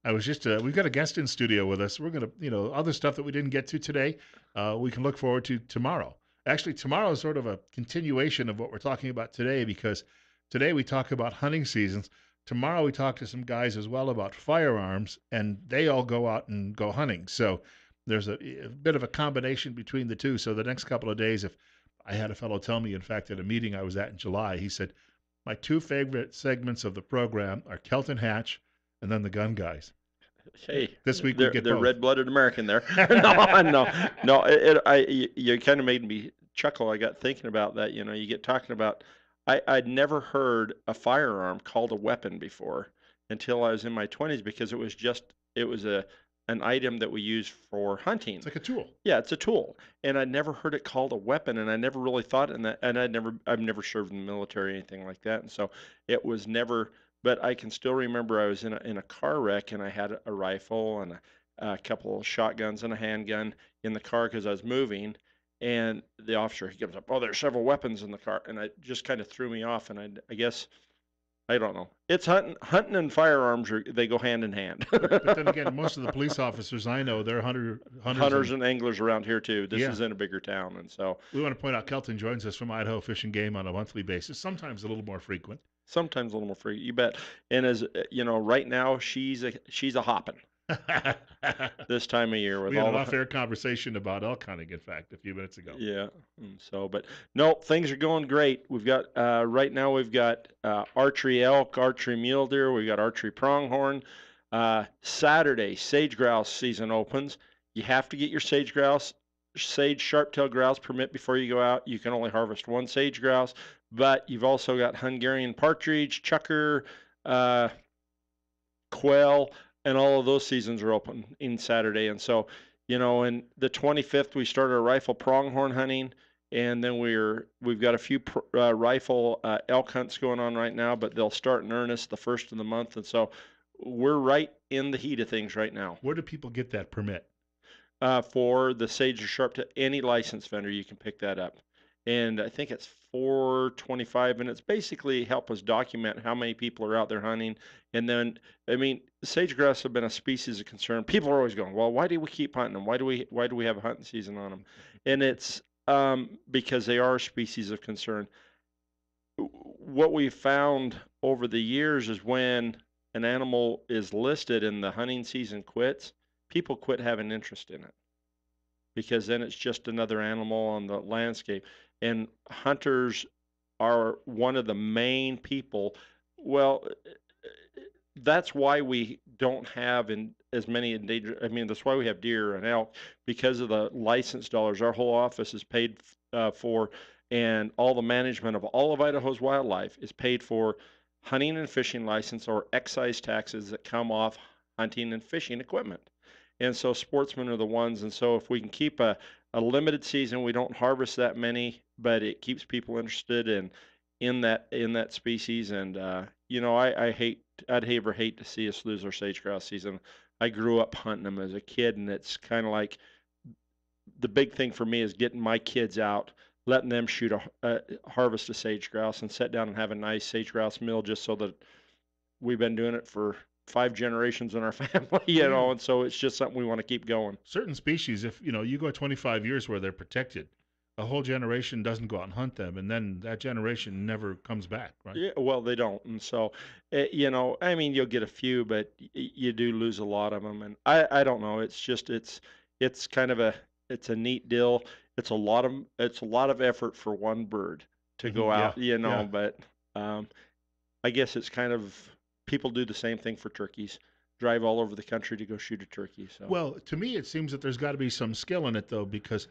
I was just, we've got a guest in studio with us. We're going to, other stuff that we didn't get to today, we can look forward to tomorrow. Actually, tomorrow is sort of a continuation of what we're talking about today because today we talk about hunting seasons. Tomorrow we talk to some guys as well about firearms, and they all go out and go hunting. So there's a bit of a combination between the two. So the next couple of days, if I had a fellow tell me, in fact, at a meeting I was at in July, he said, my two favorite segments of the program are Kelton Hatch and then the gun guys. Hey, This week we get they're both. red-blooded American there. No, no, no. You kind of made me chuckle. I got thinking about that. You know, you get talking about. I'd never heard a firearm called a weapon before until I was in my 20s because it was an item that we use for hunting. It's like a tool. Yeah, it's a tool, and I'd never heard it called a weapon, and I never really thought in that, and I've never served in the military or anything like that, and so it was never. But I can still remember I was in a car wreck, and I had a rifle and a couple of shotguns and a handgun in the car because I was moving, and the officer he comes up, oh, there's several weapons in the car, and it just kind of threw me off, and I guess I don't know. It's hunting and firearms they go hand in hand. But then again, most of the police officers I know, they're hunters, Hunters and and anglers around here too. This yeah. is in a bigger town, and so We want to point out Kelton joins us from Idaho Fish and Game on a monthly basis, sometimes a little more frequent. sometimes a little more free. You bet. And as you know, right now she's a hopping this time of year with We had all an the off-air conversation about elk hunting, in fact, a few minutes ago. yeah. And so, but no, things are going great. We've got right now we've got archery elk, archery mule deer, we've got archery pronghorn. Saturday sage grouse season opens. You have to get your sage sharp-tailed grouse permit before you go out. You can only harvest one sage grouse, but you've also got Hungarian partridge, chukar, uh, quail, and all of those seasons are open in Saturday. And so, you know, and the 25th we started our rifle pronghorn hunting, and then we've got a few rifle elk hunts going on right now, but they'll start in earnest the first of the month. And so we're right in the heat of things right now. Where do people get that permit? For the sage or sharp to any licensed vendor, you can pick that up. And I think it's 425, and it's basically help us document how many people are out there hunting. And then, I mean, sage grouse have been a species of concern. People are always going, well, why do we keep hunting them? Why do we have a hunting season on them? And it's because they are a species of concern. What we found over the years is when an animal is listed and the hunting season quits, people quit having interest in it because then it's just another animal on the landscape. And hunters are one of the main people. Well, that's why we don't have as many endangered. I mean, that's why we have deer and elk because of the license dollars. Our whole office is paid for, and all the management of all of Idaho's wildlife is paid for hunting and fishing license or excise taxes that come off hunting and fishing equipment. And so sportsmen are the ones. And so if we can keep a limited season, we don't harvest that many, but it keeps people interested in that species. And you know, I'd ever hate to see us lose our sage grouse season. I grew up hunting them as a kid, and it's kind of like the big thing for me is getting my kids out, letting them shoot harvest a sage grouse, and sit down and have a nice sage grouse meal, just so that we've been doing it for 5 generations in our family, you know, and so it's just something we want to keep going. Certain species, if you go 25 years where they're protected, a whole generation doesn't go out and hunt them, and then that generation never comes back, right? Yeah, well, they don't, and so, you know, I mean, you'll get a few, but you do lose a lot of them, and I don't know. It's just it's kind of it's a neat deal. It's a lot of effort for one bird to go Yeah, out, you know, yeah. but I guess it's kind of people do the same thing for turkeys, drive all over the country to go shoot a turkey. So Well, to me, it seems that there's got to be some skill in it, though, because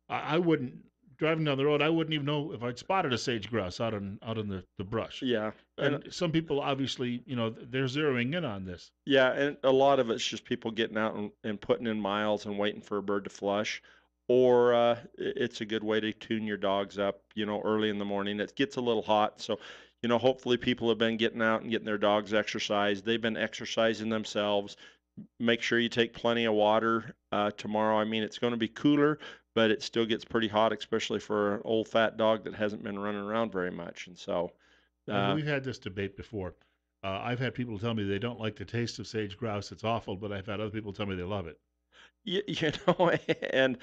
I wouldn't driving down the road. I wouldn't even know if I'd spotted a sage grouse out in the brush. yeah, and And some people obviously, they're zeroing in on this. yeah, and a lot of it's just people getting out and putting in miles and waiting for a bird to flush. Or it's a good way to tune your dogs up, you know, early in the morning. It gets a little hot, so you know, hopefully people have been getting out and getting their dogs exercise. They've been exercising themselves. Make sure you take plenty of water tomorrow. I mean, it's going to be cooler, but it still gets pretty hot, especially for an old fat dog that hasn't been running around very much. And so, And uh, we've had this debate before. I've had people tell me they don't like the taste of sage grouse. It's awful, but I've had other people tell me they love it. You know, and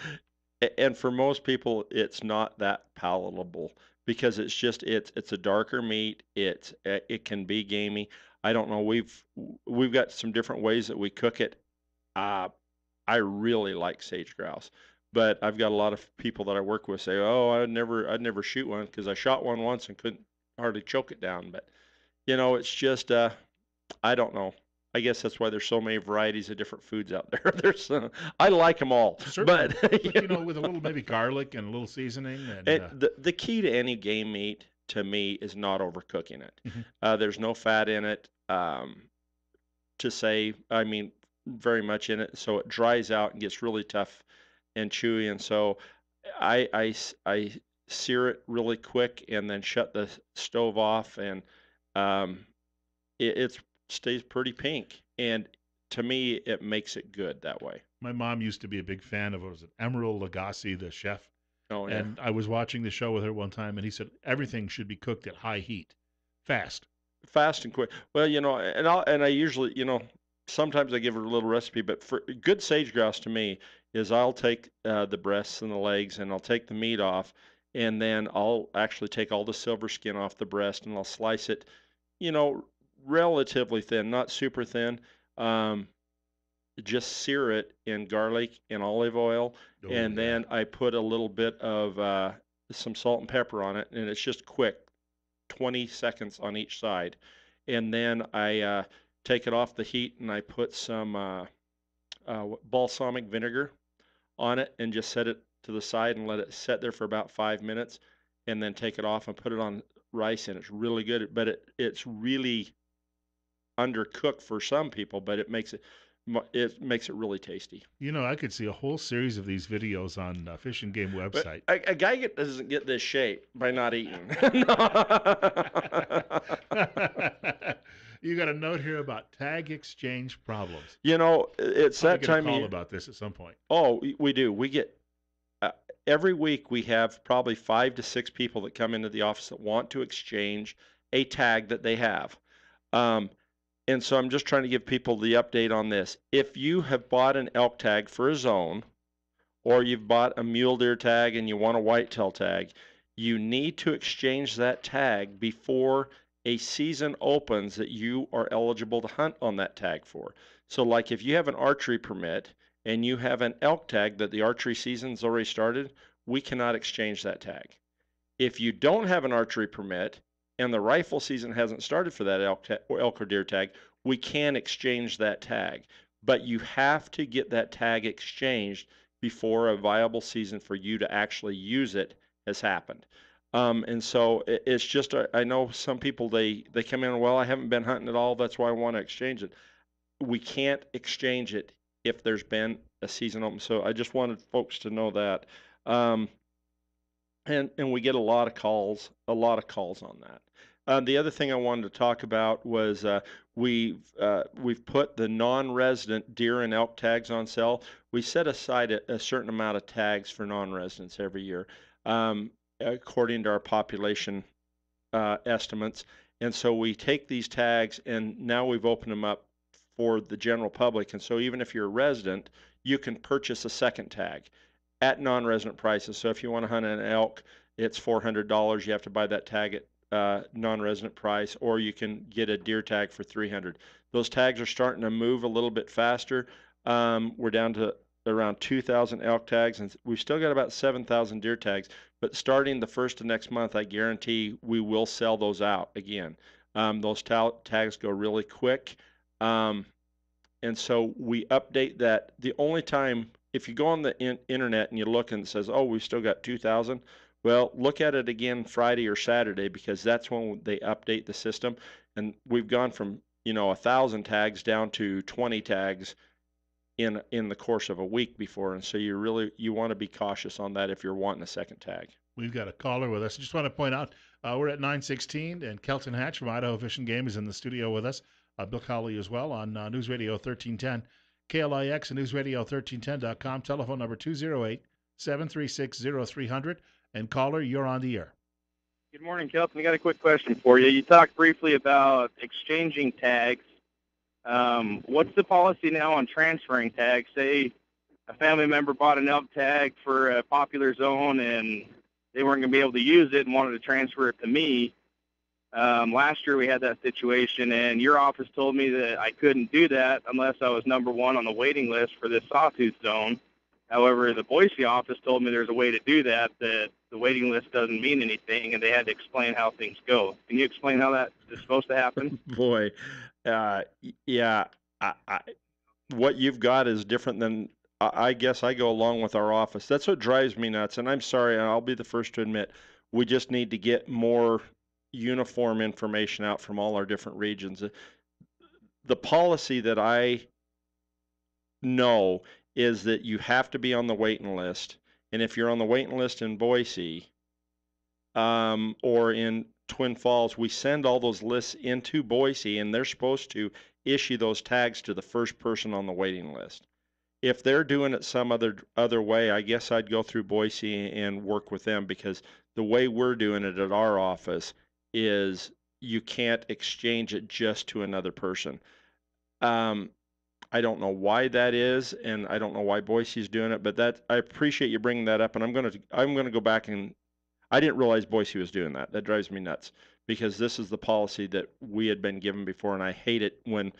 and for most people, it's not that palatable because it's a darker meat. It can be gamey. I don't know. We've got some different ways that we cook it. Uh, I really like sage grouse, but I've got a lot of people that I work with say, "Oh, I'd never shoot one because I shot one once and couldn't hardly choke it down." But it's just I don't know. I guess that's why there's so many varieties of different foods out there. I like them all, Certainly, but but with a little maybe garlic and a little seasoning, and the key to any game meat to me is not overcooking it. mhm. There's no fat in it to say. I mean, very much in it, so it dries out and gets really tough and chewy. And so I sear it really quick and then shut the stove off, and um, it stays pretty pink. And to me, it makes it good that way. My mom used to be a big fan of, what was it, Emeril Lagasse, the chef. Oh yeah. And I was watching the show with her one time, and he said everything should be cooked at high heat, fast. Fast and quick. Well, and I usually, sometimes I give her a little recipe, but for good sage grouse to me is I'll take the breasts and the legs and I'll take the meat off, and then I'll actually take all the silver skin off the breast and I'll slice it, you know, relatively thin, not super thin. Um, just sear it in garlic and olive oil, Oh and yeah. then I put a little bit of some salt and pepper on it, and it's just quick, 20 seconds on each side. And then I take it off the heat and I put some balsamic vinegar on it and just set it to the side and let it set there for about 5 minutes. And then take it off and put it on rice, and it's really good. But it's really undercooked for some people, but it makes it really tasty. I could see a whole series of these videos on Fish and Game But website. a guy doesn't get this shape by not eating. You got a note here about tag exchange problems. It's Probably that get a time of call year. about this at some point. Oh, we do. We get uh, every week we have probably 5 to 6 people that come into the office that want to exchange a tag that they have. Um, and so I'm just trying to give people the update on this. If you have bought an elk tag for a zone, or you've bought a mule deer tag and you want a whitetail tag, you need to exchange that tag before a season opens that you are eligible to hunt on that tag for. So, like if you have an archery permit and you have an elk tag that the archery season's already started, we cannot exchange that tag. If you don't have an archery permit and the rifle season hasn't started for that elk or deer tag, we can exchange that tag. But you have to get that tag exchanged before a viable season for you to actually use it has happened. And so it's just, I know some people, they come in, well, I haven't been hunting at all. That's why I want to exchange it. We can't exchange it if there's been a season open. So I just wanted folks to know that. Um, and we get a lot of calls on that. The other thing I wanted to talk about was we've put the non-resident deer and elk tags on sale. We set aside a certain amount of tags for non-residents every year, according to our population estimates. And so we take these tags and now we've opened them up for the general public. And so even if you're a resident, you can purchase a second tag at non-resident prices. So if you want to hunt an elk, it's $400. You have to buy that tag at non-resident price, or you can get a deer tag for $300. Those tags are starting to move a little bit faster. We're down to around 2,000 elk tags, and we've still got about 7,000 deer tags. But starting the first of next month, I guarantee we will sell those out again. Those tags go really quick. Um, and so we update that. The only time, if you go on the internet and you look and it says, oh, we've still got 2,000, well, look at it again Friday or Saturday because that's when they update the system. And we've gone from, 1,000 tags down to 20 tags in the course of a week before. And so you want to be cautious on that if you're wanting a second tag. We've got a caller with us. I just want to point out we're at 916, and Kelton Hatch from Idaho Fish and Game is in the studio with us. Bill Cowley as well on News Radio 1310, KLIX and newsradio1310.com. Telephone number 208 736 0300. And caller, you're on the air. Good morning, Kelton. I got a quick question for you. You talked briefly about exchanging tags. What's the policy now on transferring tags? Say a family member bought an elk tag for a popular zone and they weren't going to be able to use it and wanted to transfer it to me. Last year we had that situation, and your office told me that I couldn't do that unless I was number one on the waiting list for this sawtooth zone. However, the Boise office told me there's a way to do that, that the waiting list doesn't mean anything, and they had to explain how things go. Can you explain how that is supposed to happen? Boy, yeah, I what you've got is different than I guess I go along with our office. That's what drives me nuts. And I'm sorry, and I'll be the first to admit, we just need to get more uniform information out from all our different regions. The policy that I know is that you have to be on the waiting list. And if you're on the waiting list in Boise, or in Twin Falls, we send all those lists into Boise, and they're supposed to issue those tags to the first person on the waiting list. If they're doing it some other way, I guess I'd go through Boise and work with them, because the way we're doing it at our office is you can't exchange it just to another person. Um, I don't know why that is, and I don't know why Boise's doing it, but that I appreciate you bringing that up, and I'm gonna go back, and I didn't realize Boise was doing that. That drives me nuts, because this is the policy that we had been given before, and I hate it when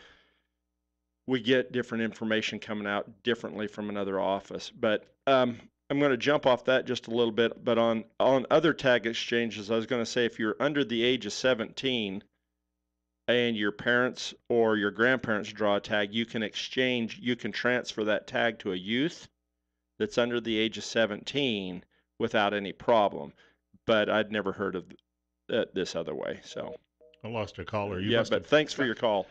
we get different information coming out differently from another office. But I'm going to jump off that just a little bit. But on other tag exchanges, I was going to say, if you're under the age of 17 and your parents or your grandparents draw a tag, you can transfer that tag to a youth that's under the age of 17 without any problem. But I'd never heard of this other way. So I lost a caller. You yeah, must but have thanks for your call.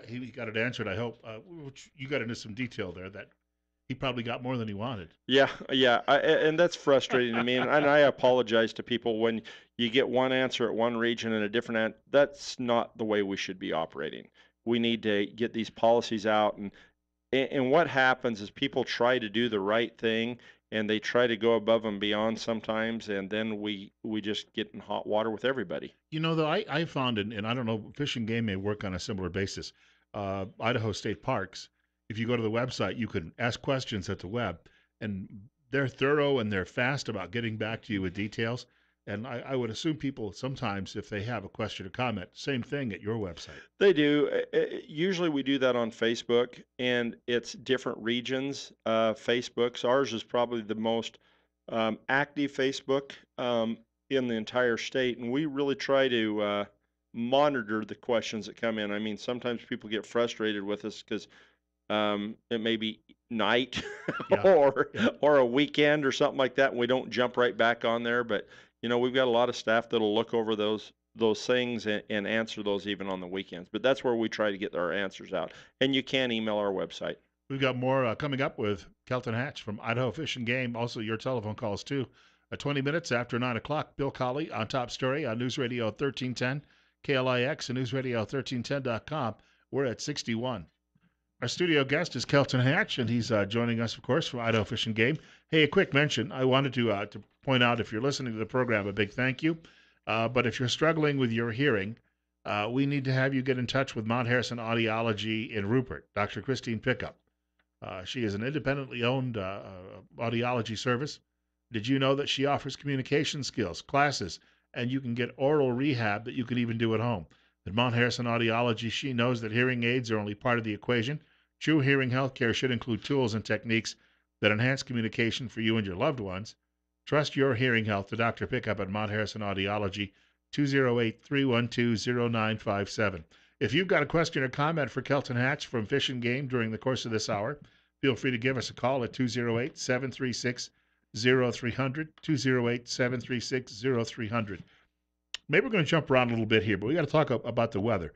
he got it answered. I hope. Which you got into some detail there that he probably got more than he wanted. Yeah, yeah, and that's frustrating to me, and I apologize to people when you get one answer at one region and a different that's not the way we should be operating. We need to get these policies out, and what happens is people try to do the right thing, and they try to go above and beyond sometimes, and then we just get in hot water with everybody. You know, though, I found, and I don't know, Fish and Game may work on a similar basis. Idaho State Parks, if you go to the website, you can ask questions at the web, and they're thorough and they're fast about getting back to you with details. And I would assume people sometimes, if they have a question or comment, same thing at your website. They do. Usually we do that on Facebook, and it's different regions. Facebook's ours is probably the most active Facebook in the entire state, and we really try to monitor the questions that come in. I mean, sometimes people get frustrated with us because it may be night Yeah, or yeah. a weekend or something like that, and we don't jump right back on there. But we've got a lot of staff that'll look over those things and answer those even on the weekends. But that's where we try to get our answers out. And you can email our website. We've got more coming up with Kelton Hatch from Idaho Fish and Game. Also, your telephone calls, too. 20 minutes after 9 o'clock, Bill Colley on Top Story on News Radio 1310, KLIX, and newsradio1310.com. We're at 61. Our studio guest is Kelton Hatch, and he's joining us, of course, from Idaho Fish and Game. Hey, a quick mention. I wanted to point out, if you're listening to the program, a big thank you. But if you're struggling with your hearing, we need to have you get in touch with Mount Harrison Audiology in Rupert, Dr. Christine Pickup. She is an independently owned audiology service. Did you know that she offers communication skills, classes, and you can get oral rehab that you can even do at home? At Mount Harrison Audiology, she knows that hearing aids are only part of the equation. True hearing healthcare should include tools and techniques that enhance communication for you and your loved ones. Trust your hearing health to Dr. Pickup at Mount Harrison Audiology, 208-312-0957. If you've got a question or comment for Kelton Hatch from Fish and Game during the course of this hour, feel free to give us a call at 208-736-0300, 208-736-0300. Maybe we're going to jump around a little bit here, but we got to talk about the weather.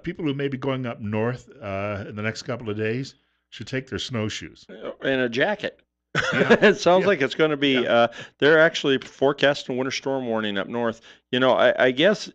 People who may be going up north in the next couple of days should take their snowshoes. And a jacket. Yeah, It sounds yeah, like it's going to be, yeah. they're actually forecasting a winter storm warning up north. I guess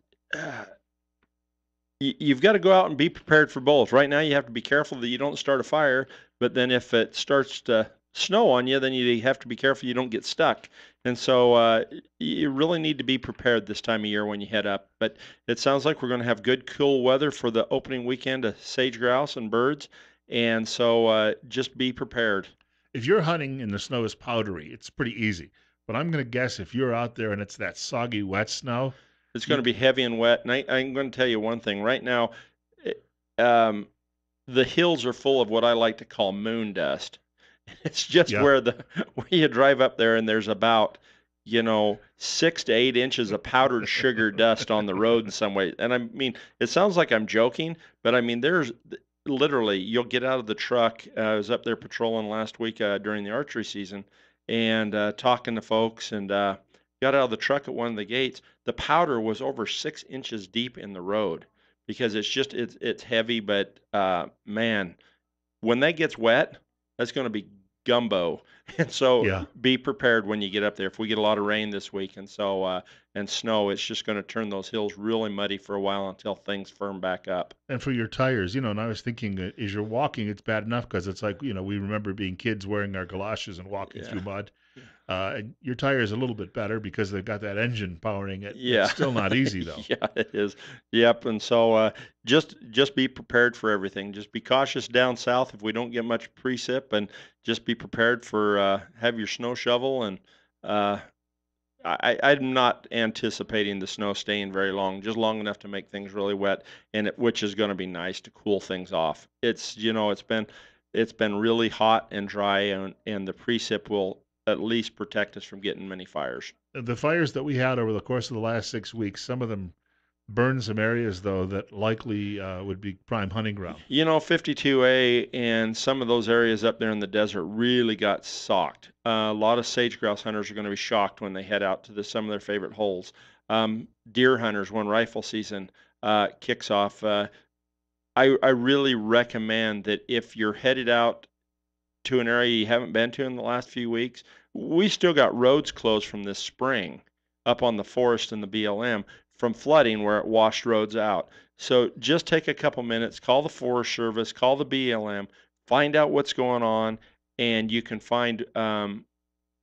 you've got to go out and be prepared for both. Right now, you have to be careful that you don't start a fire, but then if it starts to snow on you, then you have to be careful you don't get stuck. And so you really need to be prepared this time of year when you head up. But it sounds like we're going to have good, cool weather for the opening weekend of sage grouse and birds. And so just be prepared. If you're hunting and the snow is powdery, it's pretty easy. But I'm going to guess if you're out there and it's that soggy, wet snow, It's going you to be heavy and wet. And I'm going to tell you one thing right now. It, um, the hills are full of what I like to call moon dust. It's just yeah, where you drive up there and there's about 6 to 8 inches of powdered sugar dust on the road in some way. And I mean, it sounds like I'm joking, but I mean, there's literally you'll get out of the truck. I was up there patrolling last week during the archery season and talking to folks and got out of the truck at one of the gates. The powder was over 6 inches deep in the road because it's heavy, but man, when that gets wet, that's going to be gumbo. And so yeah. be prepared when you get up there. If we get a lot of rain this week and snow, it's just going to turn those hills really muddy for a while until things firm back up. And for your tires, and I was thinking, as you're walking, it's bad enough because it's like, we remember being kids wearing our galoshes and walking Yeah. through mud. And your tire is a little bit better because they've got that engine powering it. It's Yeah. still not easy though. Yeah, it is. Yep. And so just be prepared for everything. Just be cautious down south if we don't get much precip, and just be prepared for have your snow shovel. And uh, I'm not anticipating the snow staying very long, just long enough to make things really wet, which is going to be nice to cool things off. It's been really hot and dry, and the precip will at least protect us from getting many fires. The fires that we had over the course of the last 6 weeks, some of them burned some areas though that likely would be prime hunting ground. 52A and some of those areas up there in the desert really got socked. A lot of sage grouse hunters are going to be shocked when they head out to some of their favorite holes. Deer hunters, when rifle season kicks off, I really recommend that if you're headed out to an area you haven't been to in the last few weeks, we still got roads closed from this spring up on the forest and the BLM from flooding where it washed roads out. So just take a couple minutes, call the Forest Service, call the BLM, find out what's going on, and you can find.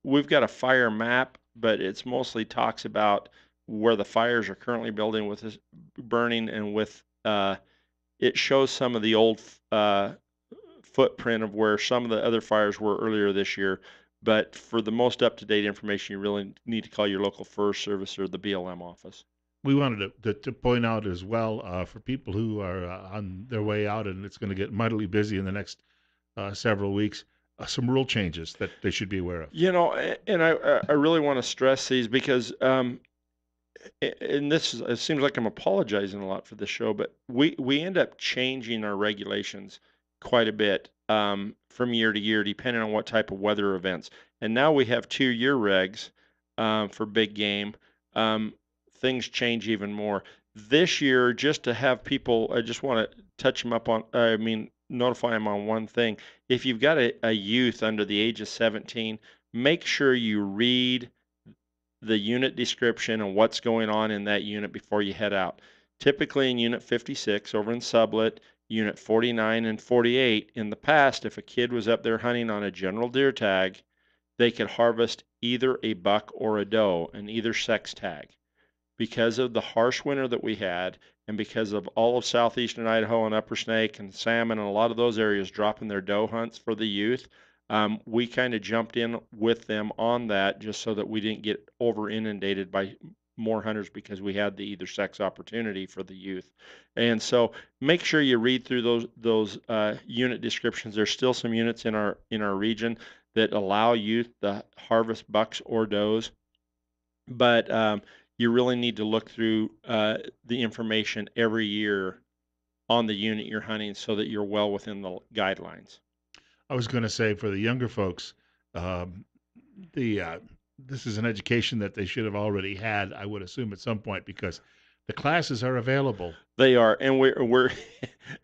We've got a fire map, but it's mostly talks about where the fires are currently building with this burning, and with it shows some of the old footprint of where some of the other fires were earlier this year. But for the most up-to-date information, you really need to call your local Forest Service or the BLM office. We wanted to point out as well for people who are on their way out and it's going to get mightily busy in the next several weeks, some rule changes that they should be aware of. And I really want to stress these because and it seems like I'm apologizing a lot for this show, but we end up changing our regulations quite a bit from year to year, depending on what type of weather events. And now we have 2-year regs for big game. Things change even more this year. Just to have people, I just want to touch them up on. Notify them on one thing. If you've got a youth under the age of 17, make sure you read the unit description and what's going on in that unit before you head out. Typically in Unit 56 over in Sublet, Unit 49 and 48, in the past, if a kid was up there hunting on a general deer tag, they could harvest either a buck or a doe, an either sex tag. Because of the harsh winter that we had, and because of all of southeastern Idaho and Upper Snake and salmon and a lot of those areas dropping their doe hunts for the youth, we kind of jumped in with them on that just so that we didn't get over inundated by more hunters because we had the either sex opportunity for the youth. And so make sure you read through those unit descriptions. There's still some units in our region that allow youth to harvest bucks or does, but you really need to look through the information every year on the unit you're hunting so that you're well within the guidelines. I was going to say for the younger folks, um, this is an education that they should have already had, I would assume, at some point because the classes are available. They are, and we're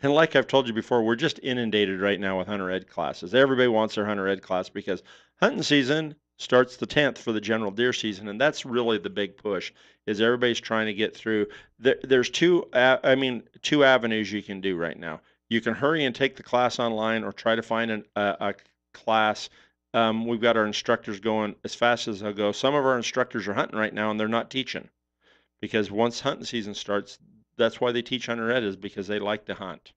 and like I've told you before, we're just inundated right now with hunter ed classes. Everybody wants their hunter ed class because hunting season starts the 10th for the general deer season, and that's really the big push. Is everybody's trying to get through. There's two avenues you can do right now. You can hurry and take the class online, or try to find a class We've got our instructors going as fast as they'll go. Some of our instructors are hunting right now, and they're not teaching because once hunting season starts, that's why they teach hunter ed, is because they like to hunt.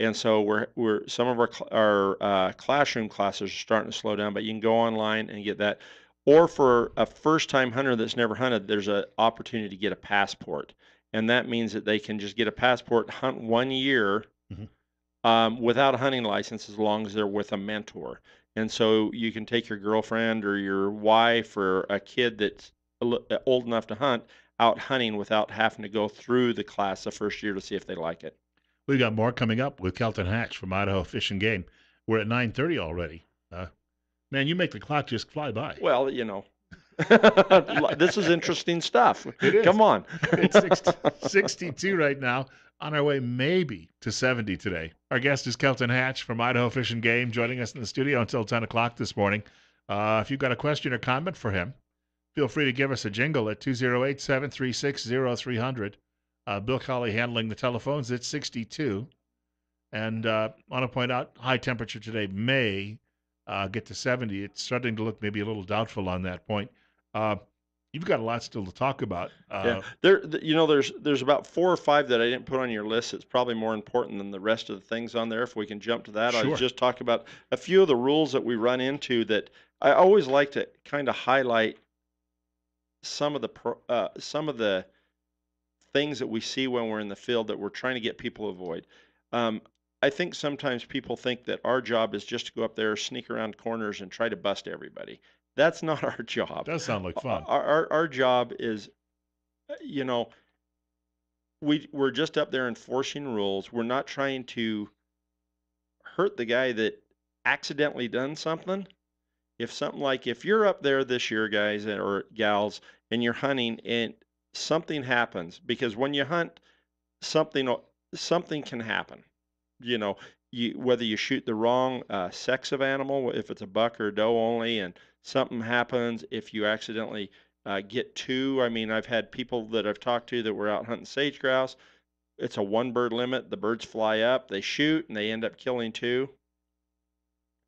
And so we're some of our classroom classes are starting to slow down, but you can go online and get that. Or for a first time hunter that's never hunted, there's an opportunity to get a passport, and that means that they can just get a passport, hunt 1 year Mhm. without a hunting license as long as they're with a mentor. And so you can take your girlfriend or your wife or a kid that's old enough to hunt out hunting without having to go through the class the first year to see if they like it. We got more coming up with Kelton Hatch from Idaho Fish and Game. We're at 9:30 already. Man, you make the clock just fly by. Well, this is interesting stuff. It is. Come on. It's 62 right now. On our way maybe to 70 today. Our guest is Kelton Hatch from Idaho Fish and Game, joining us in the studio until 10 o'clock this morning. If you've got a question or comment for him, feel free to give us a jingle at 208-736-0300. Bill Colley handling the telephones at 62. And want to point out, high temperature today may get to 70. It's starting to look maybe a little doubtful on that point. Uh, you've got a lot still to talk about. Yeah, there's about 4 or 5 that I didn't put on your list. It's probably more important than the rest of the things on there. If we can jump to that, I was Sure. just talking about a few of the rules that we run into that I always like to kind of highlight some of the things that we see when we're in the field that we're trying to get people to avoid. Um, I think sometimes people think that our job is just to go up there, sneak around corners, and try to bust everybody. That's not our job. Does sound like fun. Our job is, you know, we're just up there enforcing rules. We're not trying to hurt the guy that accidentally done something. If you're up there this year, guys or gals, and you're hunting and something happens, because when you hunt, something something can happen. You know, whether you shoot the wrong sex of animal, if it's a buck or doe only, and something happens, if you accidentally get two. I mean, I've had people that I've talked to that were out hunting sage grouse. It's a one bird limit. The birds fly up, they shoot, and they end up killing two.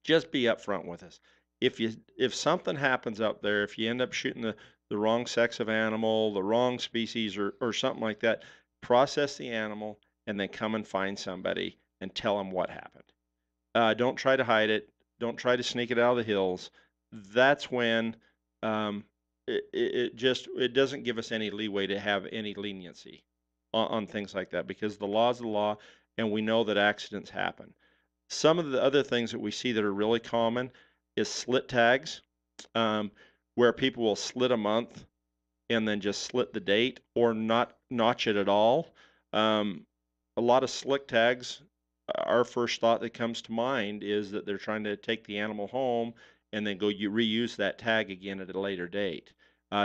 Just be upfront with us. If something happens out there, if you end up shooting the wrong sex of animal, the wrong species, or something like that, process the animal and then come and find somebody and tell them what happened. Don't try to hide it. Don't try to sneak it out of the hills. That's when um, it doesn't give us any leeway to have any leniency on things like that, because the law is the law, and we know that accidents happen. Some of the other things that we see that are really common is slit tags, um, where people will slit a month and then just slit the date or not notch it at all. A lot of slick tags, our first thought that comes to mind is that they're trying to take the animal home and then reuse that tag again at a later date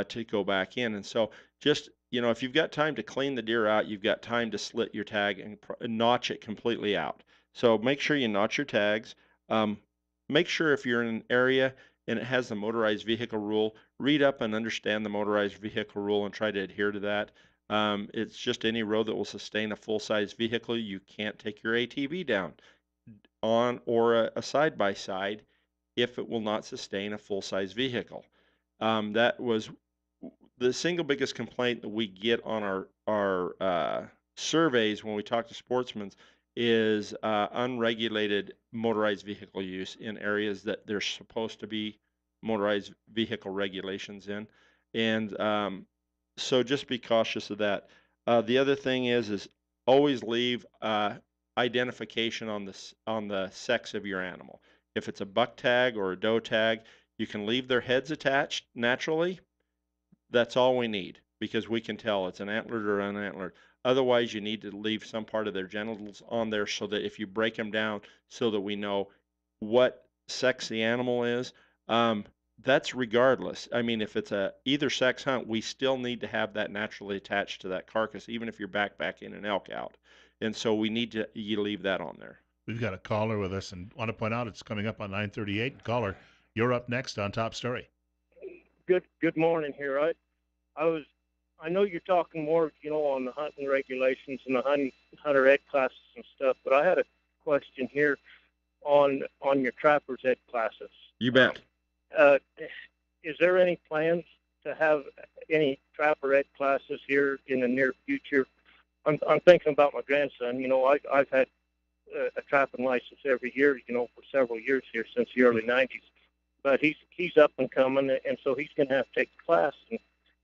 to go back in. And so just, if you've got time to clean the deer out, you've got time to slit your tag and notch it completely out. So make sure you notch your tags. Make sure if you're in an area and it has the motorized vehicle rule, read up and understand the motorized vehicle rule and try to adhere to that. It's just any road that will sustain a full-size vehicle. You can't take your ATV down on or a side-by-side if it will not sustain a full-size vehicle. That was the single biggest complaint that we get on our surveys when we talk to sportsmen is unregulated motorized vehicle use in areas that there's supposed to be motorized vehicle regulations in. And so just be cautious of that. The other thing is always leave identification on the sex of your animal. If it's a buck tag or a doe tag, you can leave their heads attached naturally. That's all we need, because we can tell it's an antlered or unantlered. Otherwise, you need to leave some part of their genitals on there so that if you break them down, so that we know what sex the animal is. That's regardless. I mean, if it's a either sex hunt, we still need to have that naturally attached to that carcass, even if you're backpacking an elk out. And so you leave that on there. We've got a caller with us, and want to point out it's coming up on 9:38. Caller, you're up next on Top Story. Good morning here. I know you're talking more, on the hunting regulations and the hunter ed classes and stuff, but I had a question here on your trapper's ed classes. You bet. Uh, is there any plans to have any trapper ed classes here in the near future? I'm thinking about my grandson. I've had a trapping license every year, for several years here since the early '90s. But he's up and coming, and so he's going to have to take the class.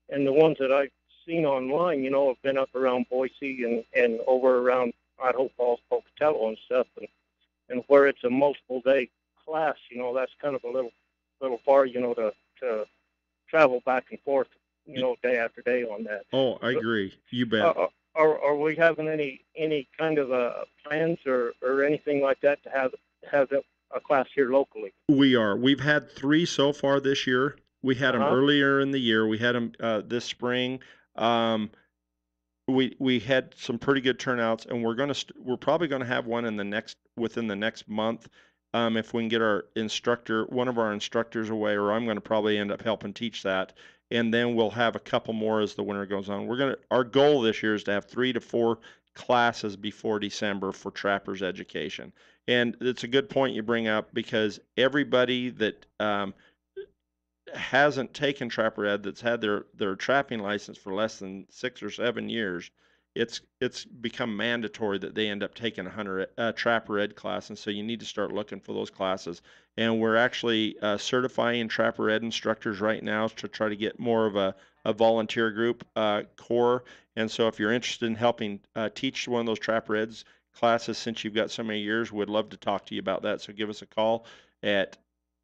And the ones that I've seen online, have been up around Boise and over around Idaho Falls, Pocatello, and stuff. And where it's a multiple day class, that's kind of a little far, to travel back and forth, day after day on that. Oh, I So, agree. You bet. are we having any kind of plans or anything like that to have a class here locally? We are. We've had 3 so far this year. We had them Uh-huh. earlier in the year. We had them this spring. Um, we had some pretty good turnouts, and we're probably gonna have one within the next month. If we can get one of our instructors away, or I'm gonna probably end up helping teach that, and then we'll have a couple more as the winter goes on. Our goal this year is to have 3 to 4 classes before December for trappers education. And it's a good point you bring up, because everybody that hasn't taken trapper ed, that's had their trapping license for less than 6 or 7 years, it's become mandatory that they end up taking a trapper ed class, and so you need to start looking for those classes. And we're actually certifying trapper ed instructors right now to try to get more of a volunteer group core. And so if you're interested in helping teach one of those trapper eds classes, since you've got so many years, we'd love to talk to you about that. So give us a call at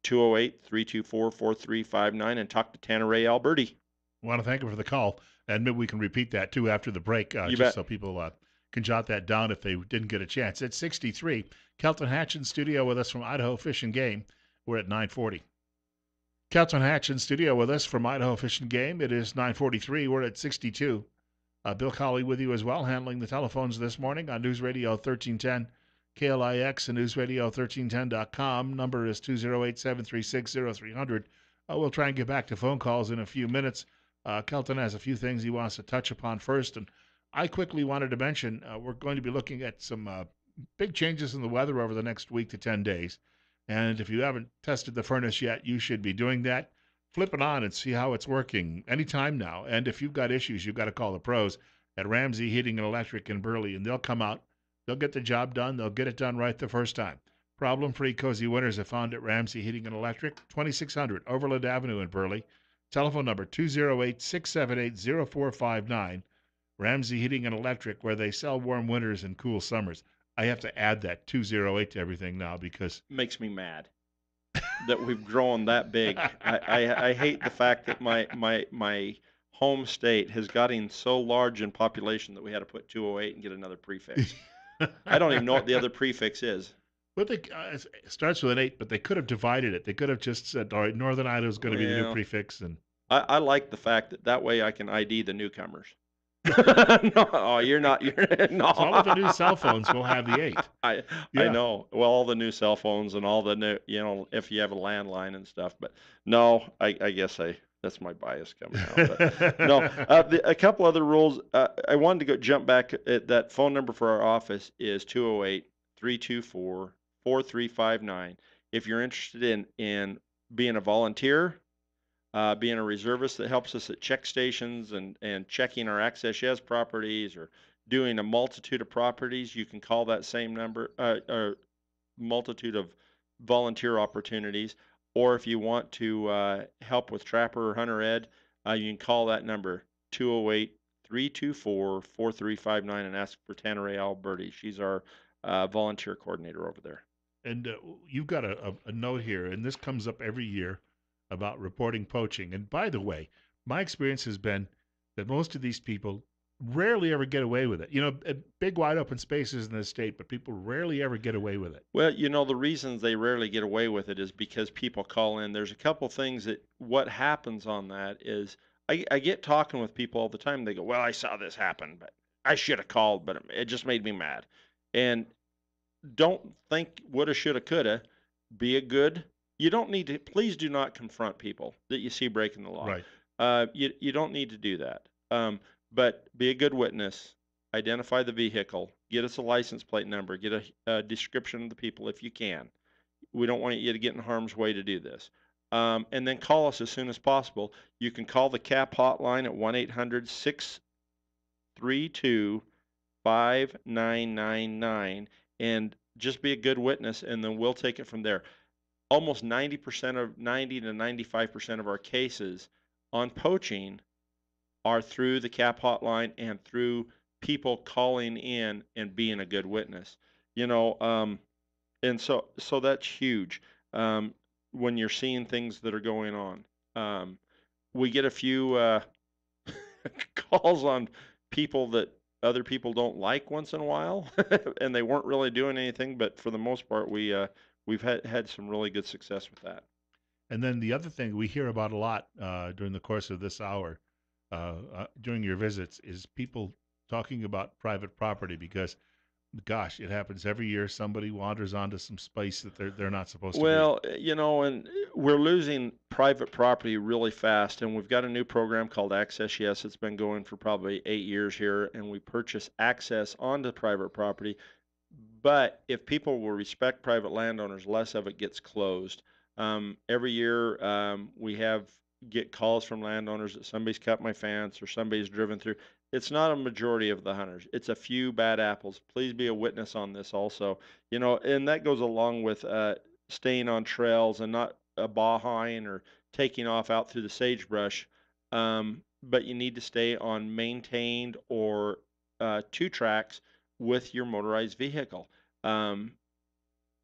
208-324-4359 and talk to Tanner Ray Alberti. I want to thank him for the call, and maybe we can repeat that too after the break, You just bet. so people can jot that down if they didn't get a chance. At 63, Kelton Hatch in studio with us from Idaho Fish and Game. We're at 940. Kelton Hatch in studio with us from Idaho Fish and Game. It is 943. We're at 62. Bill Colley with you as well, handling the telephones this morning on News Radio 1310, KLIX, and newsradio1310.com. Number is 208-736-0300. We'll try and get back to phone calls in a few minutes. Kelton has a few things he wants to touch upon first, and I quickly wanted to mention we're going to be looking at some big changes in the weather over the next week to 10 days. And if you haven't tested the furnace yet, you should be doing that. Flip it on and see how it's working anytime now. And if you've got issues, you've got to call the pros at Ramsey Heating and Electric in Burley, and they'll come out. They'll get the job done. They'll get it done right the first time. Problem-free, cozy winters are found at Ramsey Heating and Electric, 2600 Overland Avenue in Burley. Telephone number 208-678-0459. Ramsey Heating and Electric, where they sell warm winters and cool summers. I have to add that 208 to everything now because Makes me mad that we've grown that big. I hate the fact that my home state has gotten so large in population that we had to put 208 and get another prefix. I don't even know what the other prefix is. But it starts with an 8, but they could have divided it. They could have just said, all right, Northern Idaho is going to be the new Well, prefix. And I like the fact that way I can ID the newcomers. No, oh, you're not. No. so all of the new cell phones will have the 8. I Yeah. know. Well, all the new cell phones and all the new, if you have a landline and stuff. But no, I guess that's my bias coming out. But no, a couple other rules. I wanted to jump back at that phone number for our office is 208-324-4359. If you're interested in being a volunteer, being a reservist that helps us at check stations and checking our access yes properties, or doing a multitude of properties, you can call that same number, or multitude of volunteer opportunities. Or if you want to help with trapper or hunter ed, you can call that number 208-324-4359 and ask for Tanner Ray Alberti. She's our volunteer coordinator over there. And you've got a note here, and this comes up every year about reporting poaching. And by the way, my experience has been that most of these people rarely ever get away with it. Big wide open spaces in the state, but people rarely ever get away with it. Well, the reasons they rarely get away with it is because people call in. There's a couple things what happens on that is I get talking with people all the time. They go, well, I saw this happen, but I should have called, but it just made me mad. And don't think woulda, shoulda, coulda. Be a good. You don't need to. Please do not confront people that you see breaking the law. Right. You don't need to do that. But be a good witness. Identify the vehicle. Get us a license plate number. Get a description of the people if you can. We don't want you to get in harm's way to do this. and then call us as soon as possible. You can call the CAP hotline at 1-800-632 5999 and just be a good witness, and then we'll take it from there. Almost 90 to 95% of our cases on poaching are through the CAP hotline and through people calling in and being a good witness. You know, and so that's huge. Um, when you're seeing things that are going on, we get a few calls on people that other people don't like once in a while, and they weren't really doing anything. But for the most part, we've had some really good success with that. And then the other thing we hear about a lot during the course of this hour, during your visits, is people talking about private property because, gosh, it happens every year. Somebody wanders onto some space that they're not supposed to be. Well, and we're losing private property really fast, and we've got a new program called Access Yes. It's been going for probably 8 years here, and we purchase access onto private property. But if people will respect private landowners, less of it gets closed. Every year, we get calls from landowners that somebody's cut my fence or somebody's driven through. It's not a majority of the hunters. It's a few bad apples. Please be a witness on this also. And that goes along with staying on trails and not bahaing or taking off out through the sagebrush. But you need to stay on maintained or two tracks with your motorized vehicle. Um,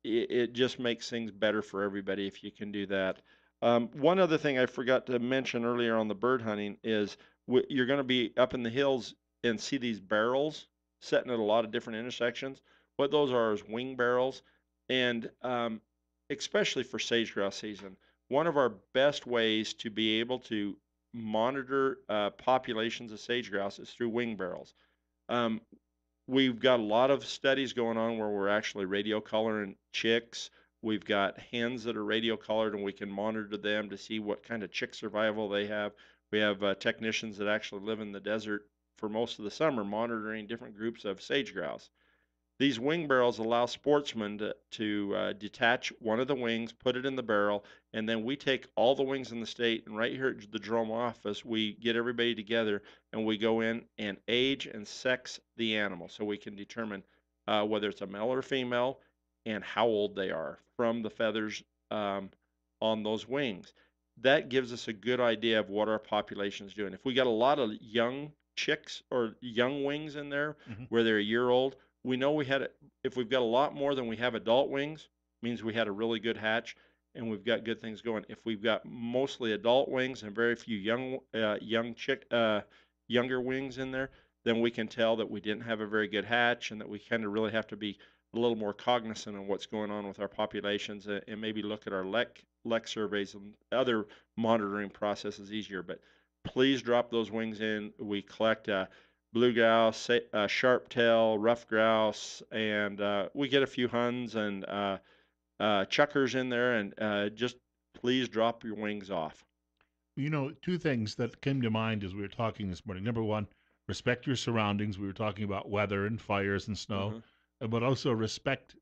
it just makes things better for everybody if you can do that. One other thing I forgot to mention earlier on the bird hunting is you're going to be up in the hills and see these barrels setting at a lot of different intersections. What those are is wing barrels, and especially for sage-grouse season, one of our best ways to be able to monitor populations of sage-grouse is through wing barrels. Um, we've got a lot of studies going on where we're actually radio collaring chicks. We've got hens that are radio collared, and we can monitor them to see what kind of chick survival they have. We have technicians that actually live in the desert for most of the summer monitoring different groups of sage grouse. These wing barrels allow sportsmen to detach one of the wings, put it in the barrel, and then we take all the wings in the state, and right here at the drone office, we get everybody together and we go in and age and sex the animal so we can determine whether it's a male or female and how old they are from the feathers on those wings. That gives us a good idea of what our population is doing. If we got a lot of young chicks or young wings in there Hmm. where they're a year old, we know if we've got a lot more than we have adult wings, means we had a really good hatch and we've got good things going. If we've got mostly adult wings and very few younger wings in there, then we can tell that we didn't have a very good hatch and that we kind of really have to be a little more cognizant of what's going on with our populations and maybe look at our lek surveys and other monitoring processes easier. But please drop those wings in. We collect blue grouse, sharp tail, rough grouse, and we get a few huns and chuckers in there. And just please drop your wings off. Two things that came to mind as we were talking this morning. Number one, respect your surroundings. We were talking about weather and fires and snow, Hmm. but also respect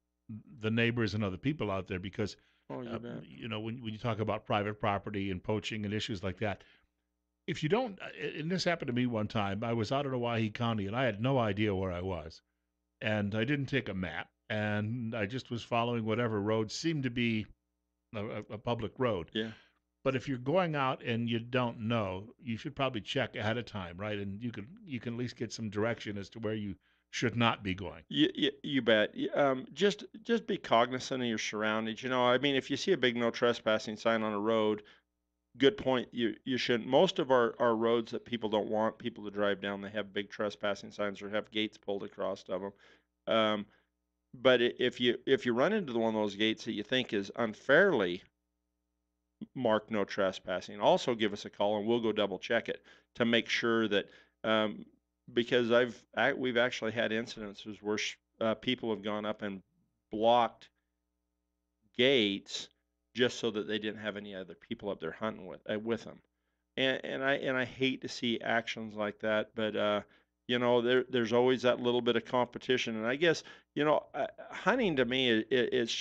the neighbors and other people out there because, Oh, you bet. when you talk about private property and poaching and issues like that, if you don't, and this happened to me one time, I was out in Owyhee County and I had no idea where I was. And I didn't take a map and I just was following whatever road seemed to be a public road. Yeah. But if you're going out and you don't know, you should probably check ahead of time, right? And you can at least get some direction as to where you should not be going. You bet. Just be cognizant of your surroundings. I mean, if you see a big no trespassing sign on a road, good point. You shouldn't. Most of our roads that people don't want people to drive down, they have big trespassing signs or have gates pulled across of them. Um, but if you run into one of those gates that you think is unfairly marked no trespassing, also give us a call and we'll go double check it to make sure that um, because we've actually had incidences where people have gone up and blocked gates just so that they didn't have any other people up there hunting with them. And I hate to see actions like that, but there's always that little bit of competition, and I guess hunting to me it's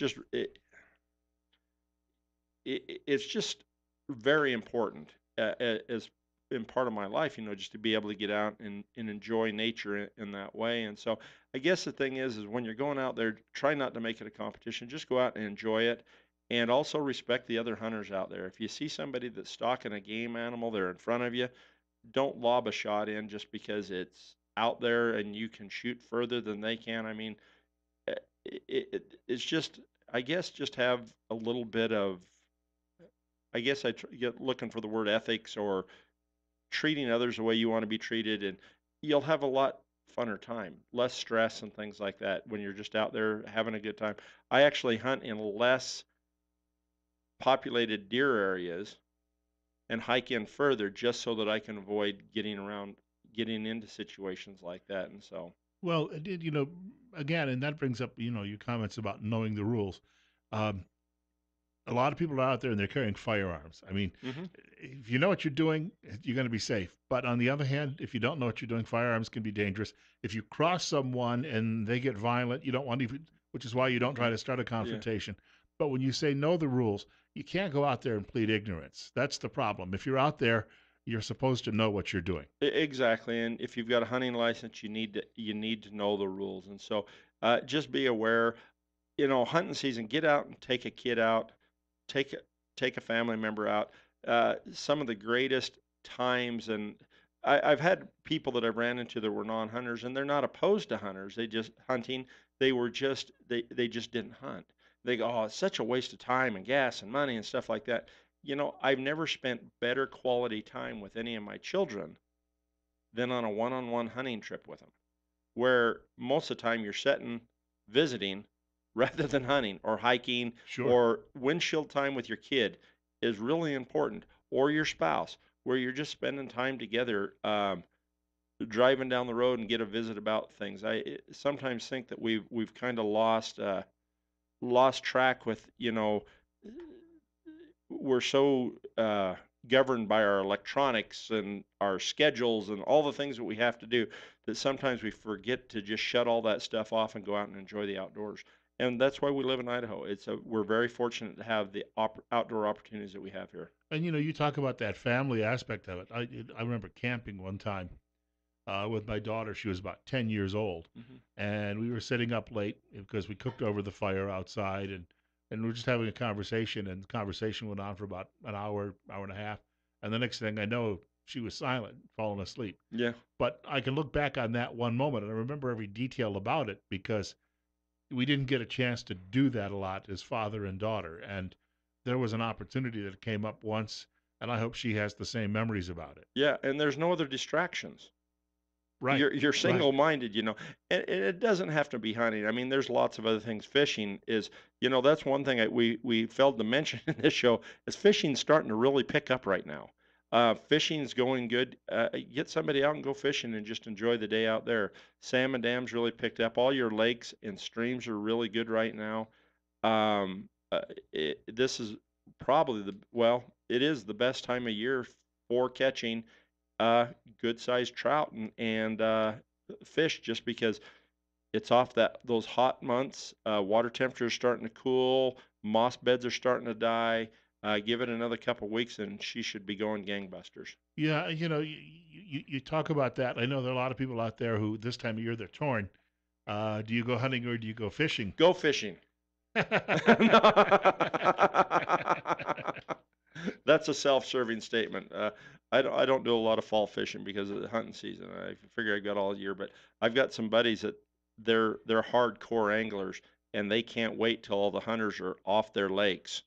just very important as in part of my life, just to be able to get out and enjoy nature in that way. And so I guess the thing is when you're going out there, try not to make it a competition. Just go out and enjoy it. And also respect the other hunters out there. If you see somebody that's stalking a game animal, they're in front of you, don't lob a shot in just because it's out there and you can shoot further than they can. I mean, it's just, I guess, just have a little bit of, I guess get looking for the word ethics or treating others the way you want to be treated, and you'll have a lot funner time, less stress and things like that when you're just out there having a good time. I actually hunt in less populated deer areas and hike in further just so that I can avoid getting into situations like that. And so, Well, it did, again, and that brings up, your comments about knowing the rules. Um, a lot of people are out there and they're carrying firearms. I mean, hmm if you know what you're doing, you're going to be safe. But on the other hand, if you don't know what you're doing, firearms can be dangerous. If you cross someone and they get violent, you don't want to, which is why you don't try to start a yeah. confrontation. But when you say know the rules, you can't go out there and plead ignorance. That's the problem. If you're out there, you're supposed to know what you're doing. Exactly, and if you've got a hunting license, you need to know the rules, and so just be aware. Hunting season, get out and take a kid out, take a take a family member out. Some of the greatest times, and I've had people that I've ran into that were non-hunters, and they're not opposed to hunters. They just hunting. They just didn't hunt. They go, oh, it's such a waste of time and gas and money and stuff like that. I've never spent better quality time with any of my children than on a one-on-one hunting trip with them, where most of the time you're sitting, visiting, rather than hunting or hiking, Sure. or windshield time with your kid is really important, or your spouse, where you're just spending time together, driving down the road and get a visit about things. I sometimes think that we've kind of lost track with, we're so governed by our electronics and our schedules and all the things that we have to do that sometimes we forget to just shut all that stuff off and go out and enjoy the outdoors. And that's why we live in Idaho. We're very fortunate to have the outdoor opportunities that we have here. And you talk about that family aspect of it. I remember camping one time with my daughter. She was about 10 years old, hmm and we were sitting up late because we cooked over the fire outside, and we were just having a conversation, and the conversation went on for about an hour, hour and a half, and the next thing I know, she was silent, falling asleep. Yeah. But I can look back on that one moment, and I remember every detail about it because we didn't get a chance to do that a lot as father and daughter, and there was an opportunity that came up once, and I hope she has the same memories about it. Yeah. And there's no other distractions. Right, You're right. single-minded, and it doesn't have to be hunting. I mean, there's lots of other things. Fishing is, that's one thing we failed to mention in this show is fishing's starting to really pick up right now. Fishing's going good. Get somebody out and go fishing and just enjoy the day out there. Salmon dams really picked up. All your lakes and streams are really good right now. This is probably it is the best time of year for catching uh, good sized trout and fish just because it's off those hot months. Water temperatures starting to cool, moss beds are starting to die. Give it another couple weeks and she should be going gangbusters. Yeah, you talk about that. I know there are a lot of people out there who this time of year they're torn. Do you go hunting or do you go fishing? Go fishing. That's a self-serving statement. I don't do a lot of fall fishing because of the hunting season. I figure I've got all year, but I've got some buddies that they're hardcore anglers and they can't wait till all the hunters are off their lakes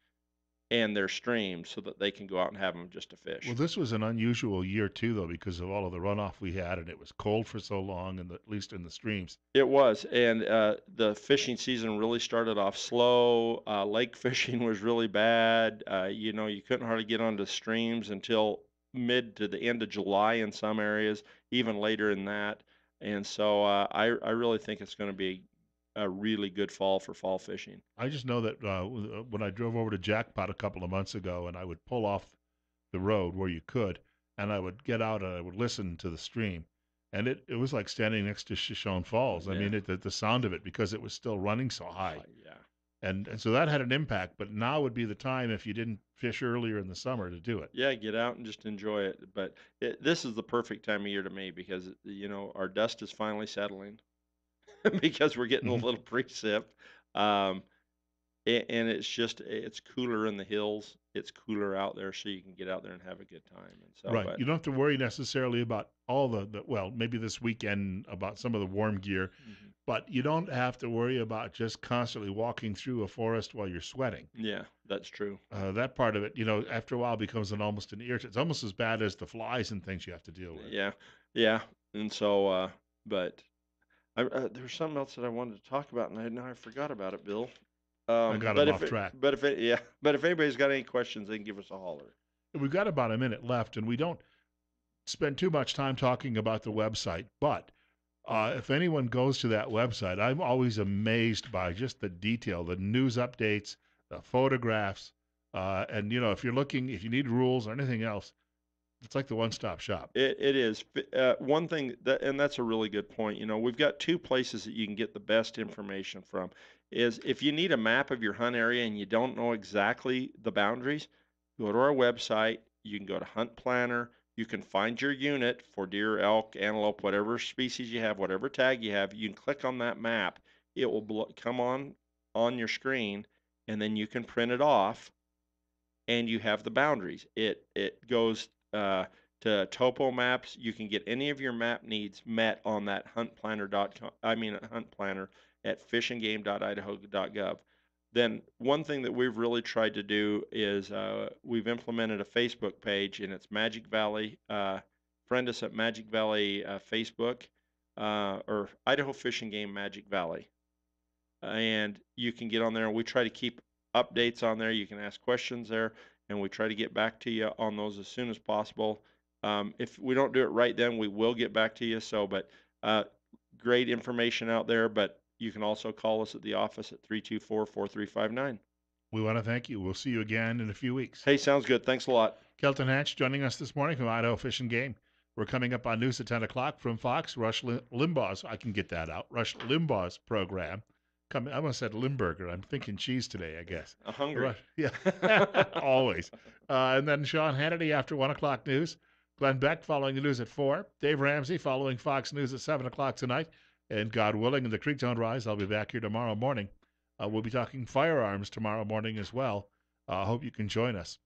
and their streams so that they can go out and have them just to Well, fish. this was an unusual year too, though, because of all of the runoff we had, and it was cold for so long, and at least in the streams. It was, and the fishing season really started off slow. Lake fishing was really bad. You couldn't hardly get onto streams until mid to the end of July in some areas, even later in that. And so I really think it's going to be a really good fall for fall fishing. I just know that when I drove over to Jackpot a couple of months ago, and I would pull off the road where you could, and I would get out and I would listen to the stream, and it was like standing next to Shoshone Falls. I Yeah, mean, the sound of it because it was still running so high. yeah. and so that had an impact. But now would be the time if you didn't fish earlier in the summer to do it. Yeah, get out and just enjoy it. But this is the perfect time of year to me because our dust is finally settling because we're getting a Hmm. little precip. Um, and it's cooler in the hills. It's cooler out there, so you can get out there and have a good time. And so, Right. but You don't have to worry necessarily about all well, maybe this weekend about some of the warm gear, mhm. but you don't have to worry about just constantly walking through a forest while you're sweating. Yeah, that's true. That part of it, after a while becomes almost an irritant. It's almost as bad as the flies and things you have to deal with. Yeah, yeah. And so, but there was something else that I wanted to talk about, and now I forgot about it, Bill. I got But them if off it, track. but if it, yeah, but if anybody's got any questions, they can give us a holler. We've got about a minute left, and we don't spend too much time talking about the website. But if anyone goes to that website, I'm always amazed by just the detail, the news updates, the photographs, and if if you need rules or anything else, it's like the one-stop shop. It is one thing and that's a really good point. We've got two places that you can get the best information from. Is if you need a map of your hunt area and you don't know exactly the boundaries, go to our website. You can go to Hunt Planner. You can find your unit for deer, elk, antelope, whatever species you have, whatever tag you have. You can click on that map. It will come on your screen, and then you can print it off and you have the boundaries. It goes to topo maps. You can get any of your map needs met on that huntplanner.com. I mean, Hunt Planner at fishandgame.idaho.gov. Then one thing that we've really tried to do is we've implemented a Facebook page, and it's Magic Valley. Friend us at Magic Valley Facebook or Idaho Fish and Game Magic Valley, and you can get on there. And we try to keep updates on there. You can ask questions there, and we try to get back to you on those as soon as possible. If we don't do it right then, we will get back to you. Uh, great information out there, but you can also call us at the office at 324-4359. We want to thank you. We'll see you again in a few weeks. Hey, sounds good. Thanks a lot. Kelton Hatch joining us this morning from Idaho Fish and Game. We're coming up on news at 10 o'clock from Fox. Rush Limbaugh's, I can get that out, Rush Limbaugh's program. I almost said Limburger. I'm thinking cheese today, I guess. I'm hungry. Yeah, always. And then Sean Hannity after 1 o'clock news. Glenn Beck following the news at 4. Dave Ramsey following Fox News at 7 o'clock tonight. And God willing, in the creek don't rise, I'll be back here tomorrow morning. We'll be talking firearms tomorrow morning as well. I hope you can join us.